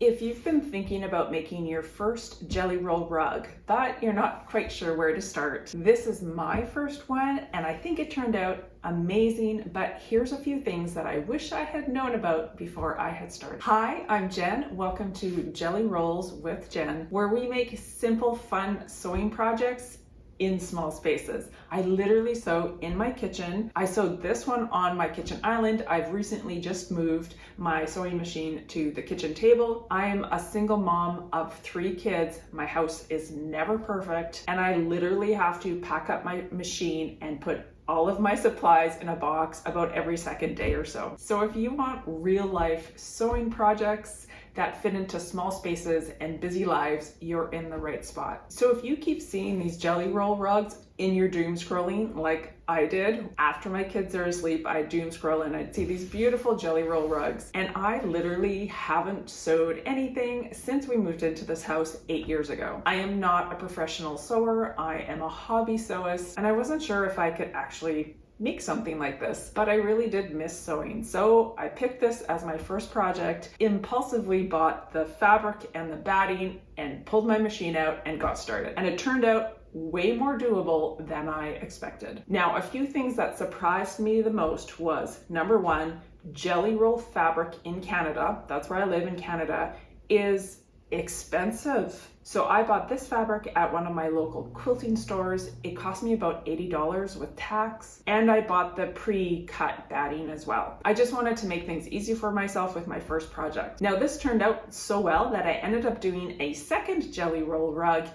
If you've been thinking about making your first jelly roll rug, but you're not quite sure where to start, this is my first one and I think it turned out amazing, but here's a few things that I wish I had known about before I had started. Hi, I'm Jen. Welcome to Jelly Rolls with Jen, where we make simple, fun sewing projects in small spaces. I literally sew in my kitchen. I sewed this one on my kitchen island. I've recently just moved my sewing machine to the kitchen table. I am a single mom of 3 kids. My house is never perfect, and I literally have to pack up my machine and put all of my supplies in a box about every second day or so. So if you want real life sewing projects that fit into small spaces and busy lives, you're in the right spot. So if you keep seeing these jelly roll rugs in your doom scrolling like I did, after my kids are asleep, I doom scroll and I'd see these beautiful jelly roll rugs. And I literally haven't sewed anything since we moved into this house 8 years ago. I am not a professional sewer, I am a hobby sewist, and I wasn't sure if I could actually make something like this, but I really did miss sewing. So I picked this as my first project, impulsively bought the fabric and the batting and pulled my machine out and got started. And it turned out way more doable than I expected. Now, a few things that surprised me the most was, number one, jelly roll fabric in Canada, that's where I live in Canada, is expensive. So I bought this fabric at one of my local quilting stores. It cost me about $80 with tax, and I bought the pre-cut batting as well. I just wanted to make things easy for myself with my first project. Now this turned out so well that I ended up doing a second jelly roll rug,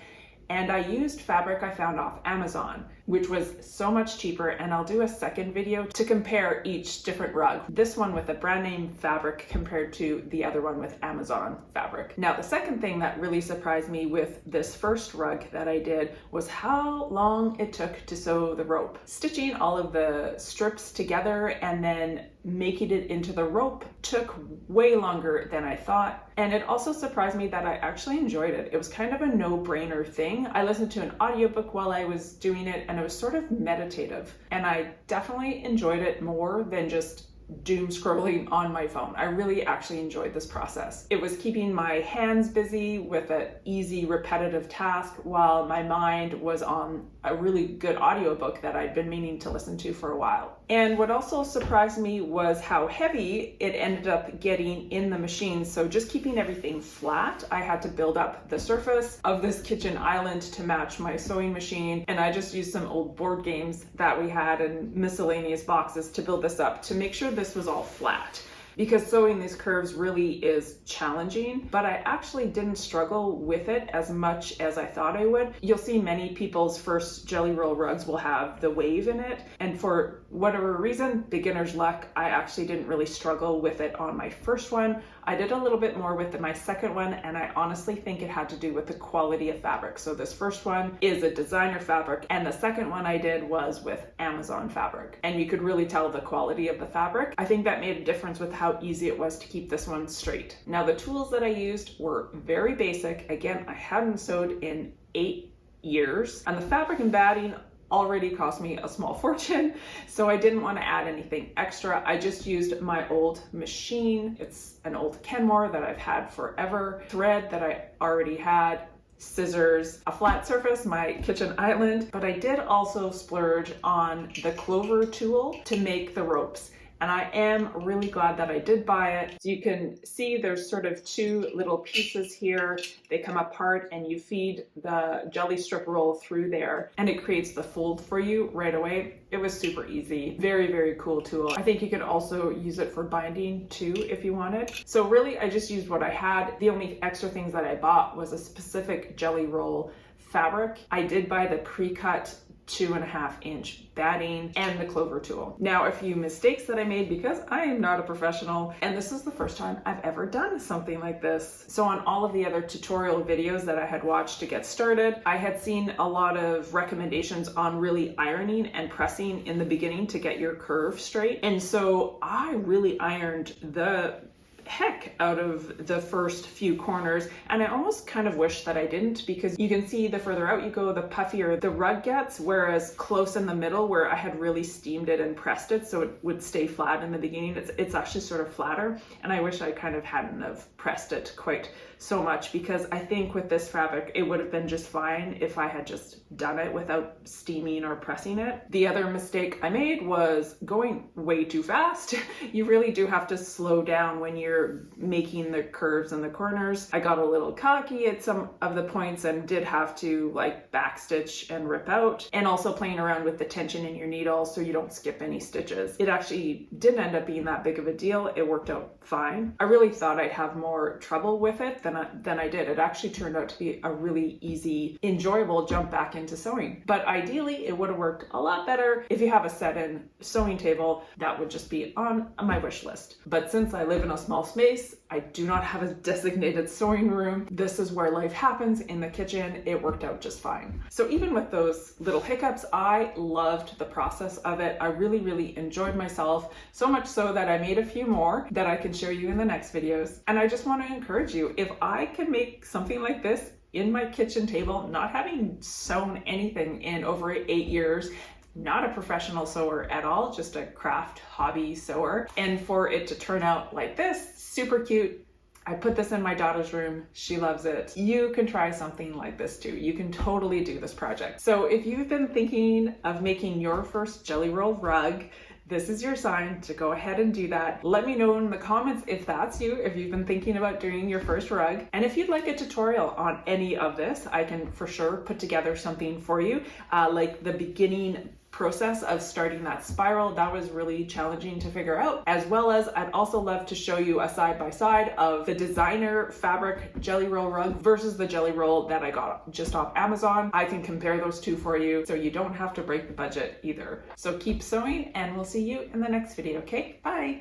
and I used fabric I found off Amazon, which was so much cheaper, and I'll do a second video to compare each different rug. This one with a brand name fabric compared to the other one with Amazon fabric. Now, the second thing that really surprised me with this first rug that I did was how long it took to sew the rope. Stitching all of the strips together and then making it into the rope took way longer than I thought. And it also surprised me that I actually enjoyed it. It was kind of a no-brainer thing. I listened to an audiobook while I was doing it, and it was sort of meditative. And I definitely enjoyed it more than just doom scrolling on my phone. I really actually enjoyed this process. It was keeping my hands busy with an easy, repetitive task while my mind was on a really good audiobook that I'd been meaning to listen to for a while. And what also surprised me was how heavy it ended up getting in the machine. So just keeping everything flat, I had to build up the surface of this kitchen island to match my sewing machine. And I just used some old board games that we had and miscellaneous boxes to build this up to make sure this was all flat, because sewing these curves really is challenging, but I actually didn't struggle with it as much as I thought I would. You'll see many people's first jelly roll rugs will have the wave in it, and for whatever reason, beginner's luck, I actually didn't really struggle with it on my first one. I did a little bit more with my second one, and I honestly think it had to do with the quality of fabric. So this first one is a designer fabric, and the second one I did was with Amazon fabric. And you could really tell the quality of the fabric. I think that made a difference with how easy it was to keep this one straight. Now the tools that I used were very basic. Again, I hadn't sewed in 8 years, and the fabric and batting already cost me a small fortune, so I didn't want to add anything extra. I just used my old machine. It's an old Kenmore that I've had forever, thread that I already had, scissors, a flat surface, my kitchen island, but I did also splurge on the clover tool to make the ropes. And I am really glad that I did buy it. So you can see there's sort of 2 little pieces here. They come apart and you feed the jelly strip roll through there and it creates the fold for you right away. It was super easy. Very, very cool tool. I think you could also use it for binding too if you wanted. So really I just used what I had. The only extra things that I bought was a specific jelly roll fabric. I did buy the pre-cut 2.5-inch batting and the clover tool. Now, a few mistakes that I made because I am not a professional, and this is the first time I've ever done something like this. So on all of the other tutorial videos that I had watched to get started, I had seen a lot of recommendations on really ironing and pressing in the beginning to get your curve straight. And so I really ironed the heck out of the first few corners, and I almost kind of wish that I didn't, because you can see the further out you go, the puffier the rug gets, whereas close in the middle where I had really steamed it and pressed it so it would stay flat in the beginning, it's actually sort of flatter, and I wish I kind of hadn't have pressed it quite so much, because I think with this fabric it would have been just fine if I had just done it without steaming or pressing it. The other mistake I made was going way too fast. You really do have to slow down when you're making the curves and the corners. I got a little cocky at some of the points and did have to like backstitch and rip out, and also playing around with the tension in your needle so you don't skip any stitches. It actually didn't end up being that big of a deal. It worked out fine. I really thought I'd have more trouble with it than I did. It actually turned out to be a really easy, enjoyable jump back into sewing. But ideally, it would have worked a lot better if you have a set-in sewing table. That would just be on my wish list. But since I live in a small space, I do not have a designated sewing room. This is where life happens in the kitchen. It worked out just fine. So even with those little hiccups, I loved the process of it. I really, really enjoyed myself, so much so that I made a few more that I can show you in the next videos. And I just want to encourage you, if I can make something like this in my kitchen table, not having sewn anything in over 8 years, not a professional sewer at all, just a craft hobby sewer, and for it to turn out like this, super cute. I put this in my daughter's room. She loves it. You can try something like this too. You can totally do this project. So if you've been thinking of making your first jelly roll rug, this is your sign to go ahead and do that. Let me know in the comments if that's you, if you've been thinking about doing your first rug. And if you'd like a tutorial on any of this, I can for sure put together something for you, like the beginning process of starting that spiral. That was really challenging to figure out, as well as I'd also love to show you a side-by-side of the designer fabric jelly roll rug versus the jelly roll that I got just off Amazon. I can compare those two for you so you don't have to break the budget either. So keep sewing, and we'll see you in the next video. Okay, bye.